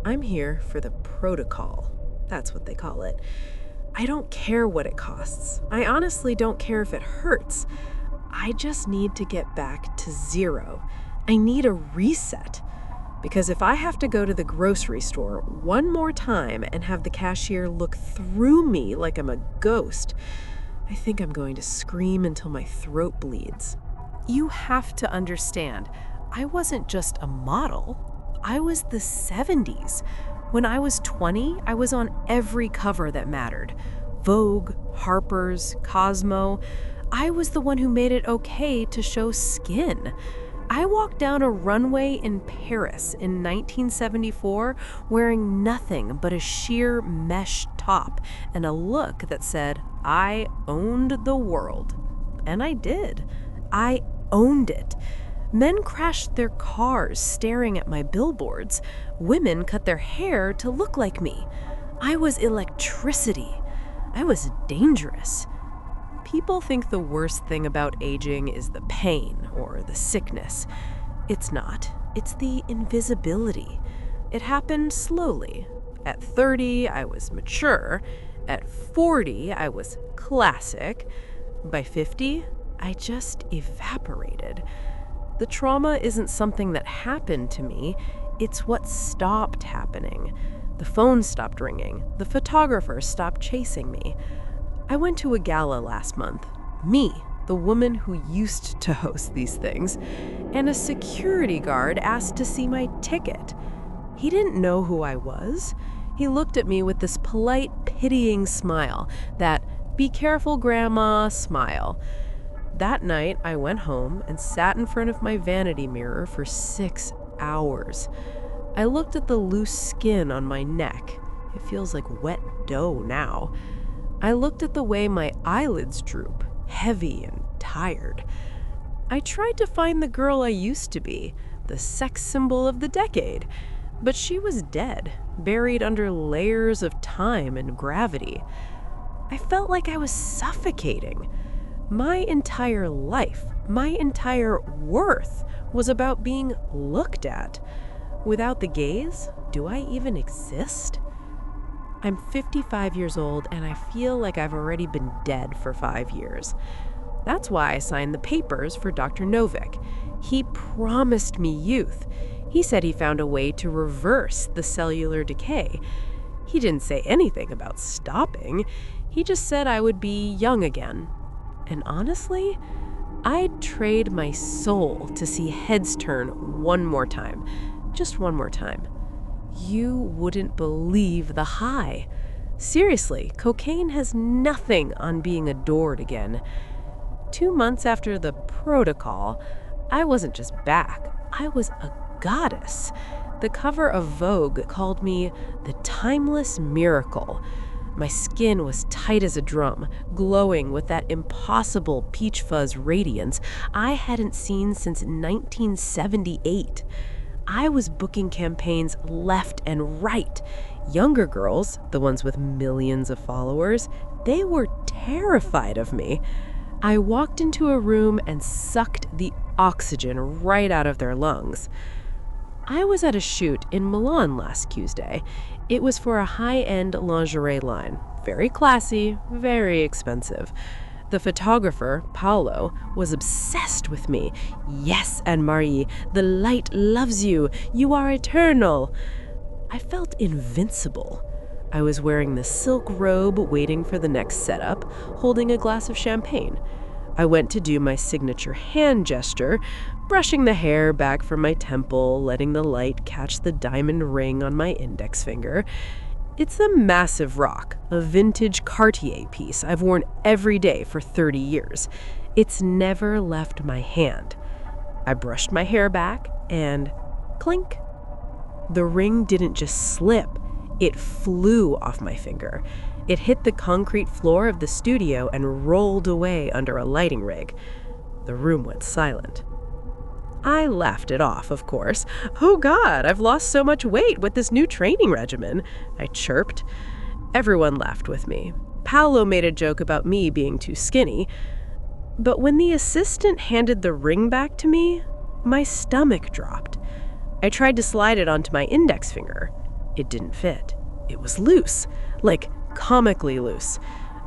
I'm here for the protocol. That's what they call it. I don't care what it costs. I honestly don't care if it hurts. I just need to get back to 0. I need a reset. Because if I have to go to the grocery store one more time and have the cashier look through me like I'm a ghost, I think I'm going to scream until my throat bleeds. You have to understand, I wasn't just a model. I was the 70s. When I was 20, I was on every cover that mattered. Vogue, Harper's, Cosmo. I was the one who made it okay to show skin. I walked down a runway in Paris in 1974 wearing nothing but a sheer mesh top and a look that said, I owned the world. And I did. I owned it. Men crashed their cars staring at my billboards. Women cut their hair to look like me. I was electricity. I was dangerous. People think the worst thing about aging is the pain or the sickness. It's not. It's the invisibility. It happened slowly. At 30, I was mature. At 40, I was classic. By 50, I just evaporated. The trauma isn't something that happened to me. It's what stopped happening. The phone stopped ringing. The photographer stopped chasing me. I went to a gala last month. Me, the woman who used to host these things, and a security guard asked to see my ticket. He didn't know who I was. He looked at me with this polite, pitying smile, that "be careful, Grandma" smile. That night, I went home and sat in front of my vanity mirror for 6 hours. I looked at the loose skin on my neck. It feels like wet dough now. I looked at the way my eyelids droop, heavy and tired. I tried to find the girl I used to be, the sex symbol of the decade, but she was dead, buried under layers of time and gravity. I felt like I was suffocating. My entire life, my entire worth was about being looked at. Without the gaze, do I even exist? I'm 55 years old and I feel like I've already been dead for 5 years. That's why I signed the papers for Dr. Novick. He promised me youth. He said he found a way to reverse the cellular decay. He didn't say anything about stopping. He just said I would be young again. And honestly, I'd trade my soul to see heads turn one more time. Just one more time. You wouldn't believe the high. Seriously, cocaine has nothing on being adored again. 2 months after the protocol, I wasn't just back. I was a goddess. The cover of Vogue called me the timeless miracle. My skin was tight as a drum, glowing with that impossible peach fuzz radiance I hadn't seen since 1978. I was booking campaigns left and right. Younger girls, the ones with millions of followers, they were terrified of me. I walked into a room and sucked the oxygen right out of their lungs. I was at a shoot in Milan last Tuesday. It was for a high-end lingerie line. Very classy, very expensive. The photographer, Paolo, was obsessed with me. Yes, Anne-Marie, the light loves you. You are eternal. I felt invincible. I was wearing the silk robe, waiting for the next setup, holding a glass of champagne. I went to do my signature hand gesture, brushing the hair back from my temple, letting the light catch the diamond ring on my index finger. It's a massive rock, a vintage Cartier piece I've worn every day for 30 years. It's never left my hand. I brushed my hair back and clink. The ring didn't just slip, it flew off my finger. It hit the concrete floor of the studio and rolled away under a lighting rig. The room went silent. I laughed it off, of course. Oh God, I've lost so much weight with this new training regimen, I chirped. Everyone laughed with me. Paolo made a joke about me being too skinny. But when the assistant handed the ring back to me, my stomach dropped. I tried to slide it onto my index finger. It didn't fit. It was loose, like comically loose.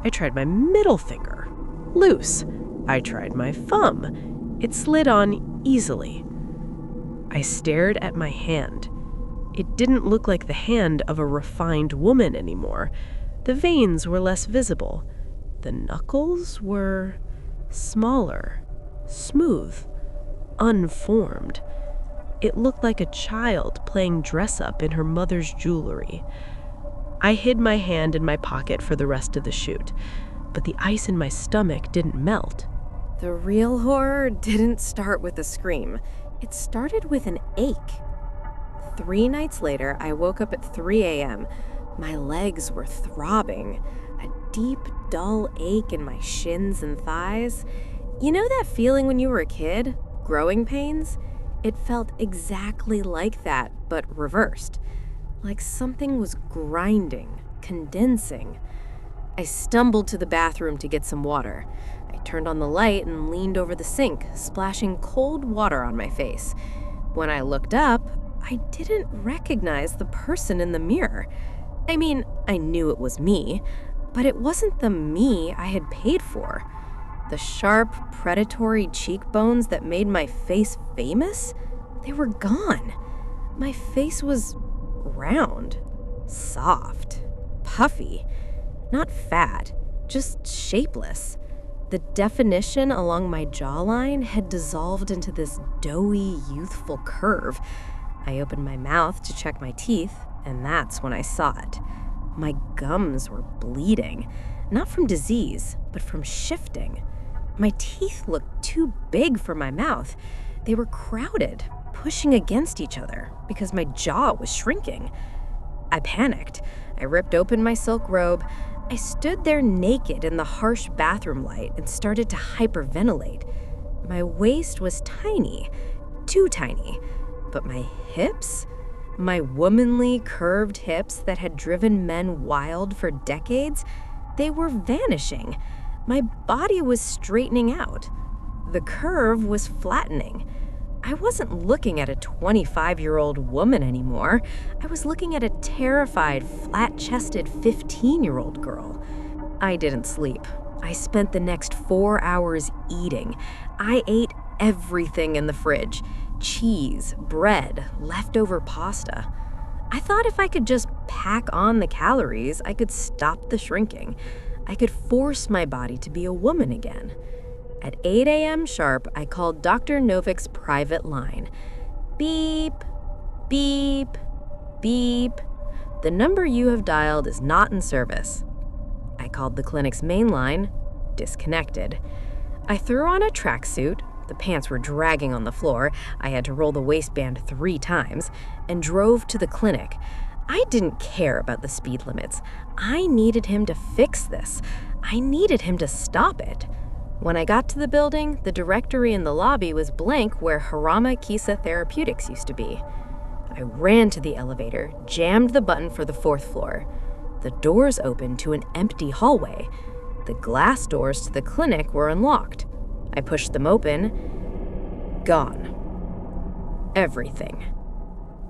I tried my middle finger. Loose. I tried my thumb. It slid on easily. I stared at my hand. It didn't look like the hand of a refined woman anymore. The veins were less visible. The knuckles were smaller, smooth, unformed. It looked like a child playing dress-up in her mother's jewelry. I hid my hand in my pocket for the rest of the shoot, but the ice in my stomach didn't melt. The real horror didn't start with a scream. It started with an ache. 3 nights later, I woke up at 3 a.m. My legs were throbbing. A deep, dull ache in my shins and thighs. You know that feeling when you were a kid? Growing pains? It felt exactly like that, but reversed. Like something was grinding, condensing. I stumbled to the bathroom to get some water. I turned on the light and leaned over the sink, splashing cold water on my face. When I looked up, I didn't recognize the person in the mirror. I mean, I knew it was me, but it wasn't the me I had paid for. The sharp, predatory cheekbones that made my face famous, they were gone. My face was round, soft, puffy, not fat, just shapeless. The definition along my jawline had dissolved into this doughy, youthful curve. I opened my mouth to check my teeth, and that's when I saw it. My gums were bleeding, not from disease, but from shifting. My teeth looked too big for my mouth. They were crowded, pushing against each other because my jaw was shrinking. I panicked. I ripped open my silk robe. I stood there naked in the harsh bathroom light and started to hyperventilate. My waist was tiny, too tiny, but my hips? My womanly, curved hips that had driven men wild for decades, they were vanishing. My body was straightening out. The curve was flattening. I wasn't looking at a 25-year-old woman anymore. I was looking at a terrified, flat-chested 15-year-old girl. I didn't sleep. I spent the next 4 hours eating. I ate everything in the fridge. Cheese, bread, leftover pasta. I thought if I could just pack on the calories, I could stop the shrinking. I could force my body to be a woman again. At 8 a.m. sharp, I called Dr. Novik's private line. Beep, beep, beep. The number you have dialed is not in service. I called the clinic's main line, disconnected. I threw on a tracksuit, The pants were dragging on the floor. I had to roll the waistband 3 times and drove to the clinic. I didn't care about the speed limits. I needed him to fix this. I needed him to stop it. When I got to the building, the directory in the lobby was blank where Harama Kisa Therapeutics used to be. I ran to the elevator, jammed the button for the 4th floor. The doors opened to an empty hallway. The glass doors to the clinic were unlocked. I pushed them open. Gone. Everything.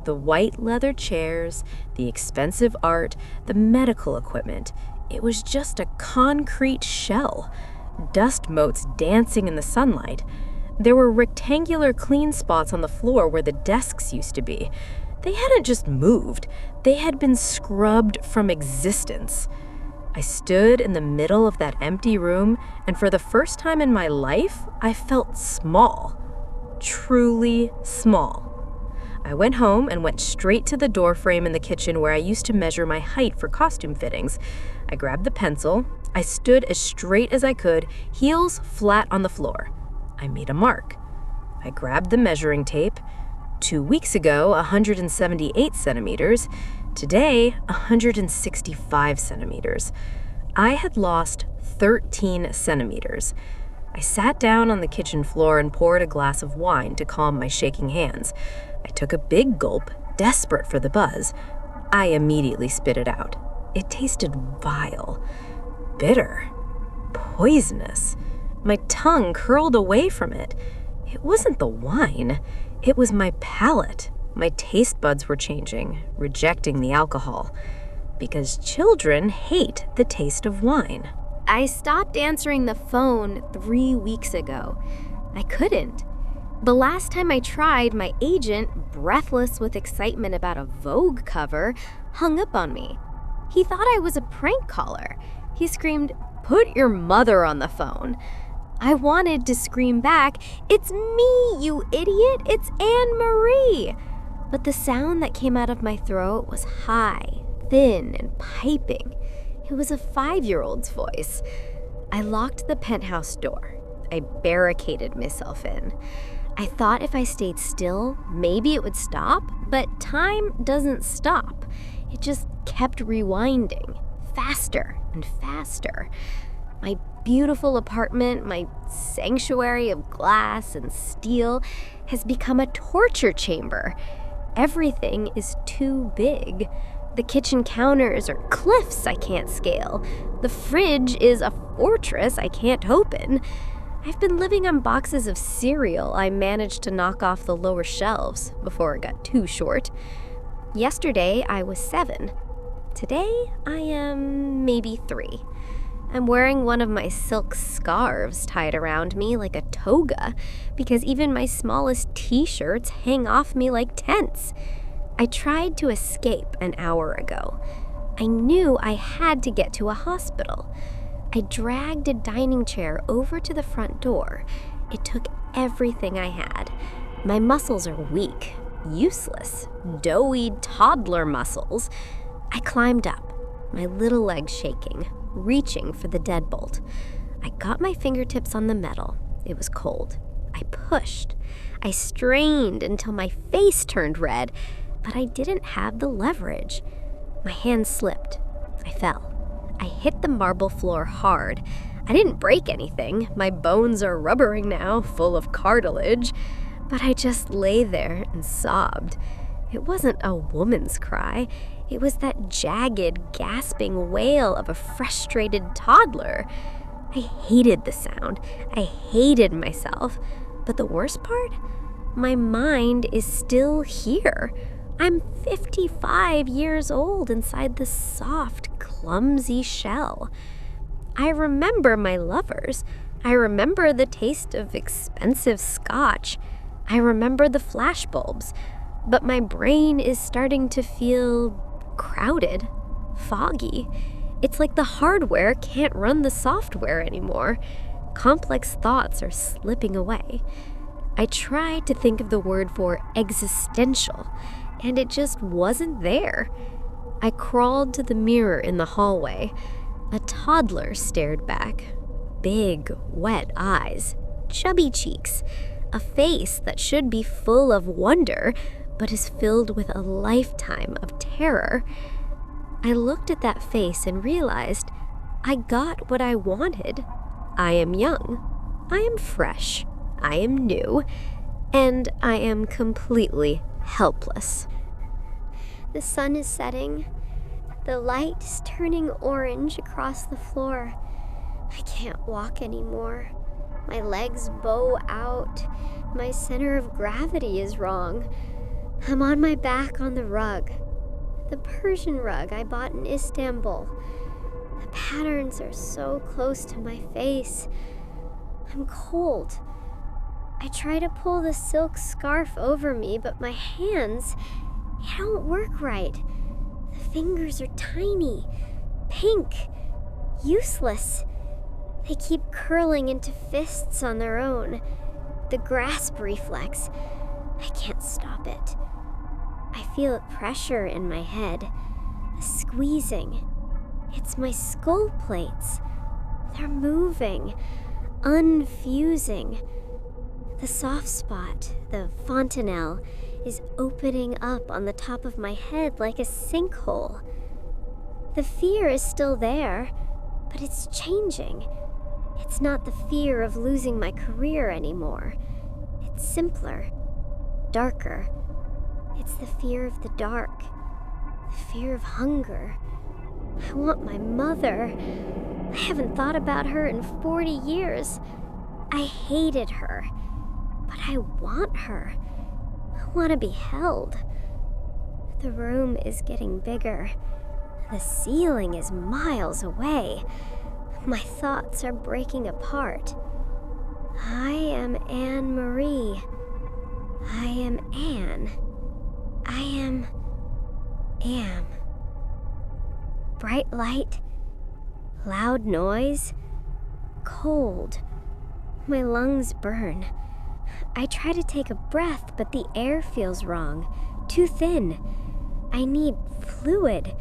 The white leather chairs, the expensive art, the medical equipment. It was just a concrete shell. Dust motes dancing in the sunlight. There were rectangular clean spots on the floor where the desks used to be. They hadn't just moved. They had been scrubbed from existence. I stood in the middle of that empty room, and for the first time in my life, I felt small. Truly small. I went home and went straight to the door frame in the kitchen where I used to measure my height for costume fittings. I grabbed the pencil. I stood as straight as I could, heels flat on the floor. I made a mark. I grabbed the measuring tape. 2 weeks ago, 178 centimeters. Today, 165 centimeters. I had lost 13 centimeters. I sat down on the kitchen floor and poured a glass of wine to calm my shaking hands. I took a big gulp, desperate for the buzz. I immediately spit it out. It tasted vile, bitter, poisonous. My tongue curled away from it. It wasn't the wine. It was my palate. My taste buds were changing, rejecting the alcohol. Because children hate the taste of wine. I stopped answering the phone 3 weeks ago. I couldn't. The last time I tried, my agent, breathless with excitement about a Vogue cover, hung up on me. He thought I was a prank caller. He screamed, "Put your mother on the phone." I wanted to scream back, "It's me, you idiot! It's Anne-Marie!" But the sound that came out of my throat was high, thin, and piping. It was a 5-year-old's voice. I locked the penthouse door. I barricaded myself in. I thought if I stayed still, maybe it would stop, but time doesn't stop. It just kept rewinding, faster and faster. My beautiful apartment, my sanctuary of glass and steel, has become a torture chamber. Everything is too big. The kitchen counters are cliffs I can't scale. The fridge is a fortress I can't open. I've been living on boxes of cereal I managed to knock off the lower shelves before it got too short. Yesterday, I was 7. Today, I am maybe 3. I'm wearing one of my silk scarves tied around me like a toga because even my smallest t-shirts hang off me like tents. I tried to escape an hour ago. I knew I had to get to a hospital. I dragged a dining chair over to the front door. It took everything I had. My muscles are weak, useless, doughy toddler muscles. I climbed up, my little legs shaking, reaching for the deadbolt. I got my fingertips on the metal. It was cold. I pushed. I strained until my face turned red, but I didn't have the leverage. My hand slipped. I fell. I hit the marble floor hard. I didn't break anything. My bones are rubbering now, full of cartilage. But I just lay there and sobbed. It wasn't a woman's cry. It was that jagged, gasping wail of a frustrated toddler. I hated the sound. I hated myself. But the worst part? My mind is still here. I'm 55 years old inside this soft, clumsy shell. I remember my lovers. I remember the taste of expensive scotch. I remember the flashbulbs. But my brain is starting to feel crowded, foggy. It's like the hardware can't run the software anymore. Complex thoughts are slipping away. I tried to think of the word for existential, and it just wasn't there. I crawled to the mirror in the hallway. A toddler stared back. Big, wet eyes. chubby cheeks, a face that should be full of wonder, but is filled with a lifetime of terror. I looked at that face and realized I got what I wanted. I am young. I am fresh. I am new. And I am completely helpless. The sun is setting. The light is turning orange across the floor. I can't walk anymore. My legs bow out. My center of gravity is wrong. I'm on my back on the rug. The Persian rug I bought in Istanbul. The patterns are so close to my face. I'm cold. I try to pull the silk scarf over me, but my hands, they don't work right. The fingers are tiny, pink, useless. They keep curling into fists on their own. The grasp reflex, I can't stop it. I feel a pressure in my head, a squeezing. It's my skull plates. They're moving, unfusing. The soft spot, the fontanelle, is opening up on the top of my head like a sinkhole. The fear is still there, but it's changing. It's not the fear of losing my career anymore. It's simpler, darker. It's the fear of the dark, the fear of hunger. I want my mother. I haven't thought about her in 40 years. I hated her, but I want her. I want to be held. The room is getting bigger. The ceiling is miles away. My thoughts are breaking apart. I am Anne Marie. I am Anne. I am bright light, loud noise, cold. My lungs burn. I try to take a breath, but the air feels wrong, too thin. I need fluid.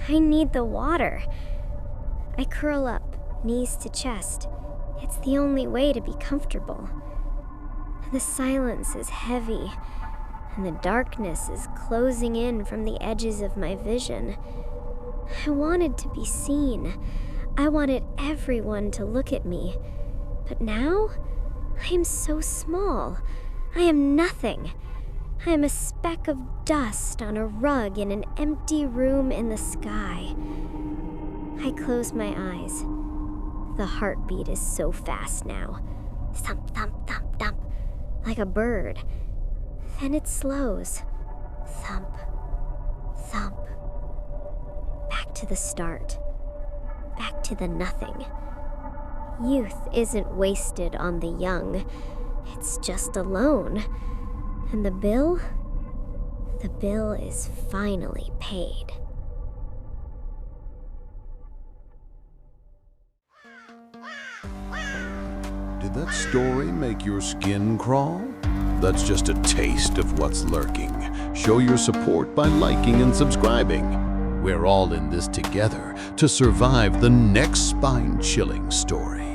I need the water. I curl up, knees to chest. It's the only way to be comfortable. The silence is heavy, and the darkness is closing in from the edges of my vision. I wanted to be seen. I wanted everyone to look at me. But now, I am so small. I am nothing. I am a speck of dust on a rug in an empty room in the sky. I close my eyes. The heartbeat is so fast now. Thump, thump, thump, thump, like a bird. Then it slows. Thump, thump. Back to the start. Back to the nothing. Youth isn't wasted on the young. It's just a loan. And the bill? The bill is finally paid. Did that story make your skin crawl? That's just a taste of what's lurking. Show your support by liking and subscribing. We're all in this together to survive the next spine-chilling story.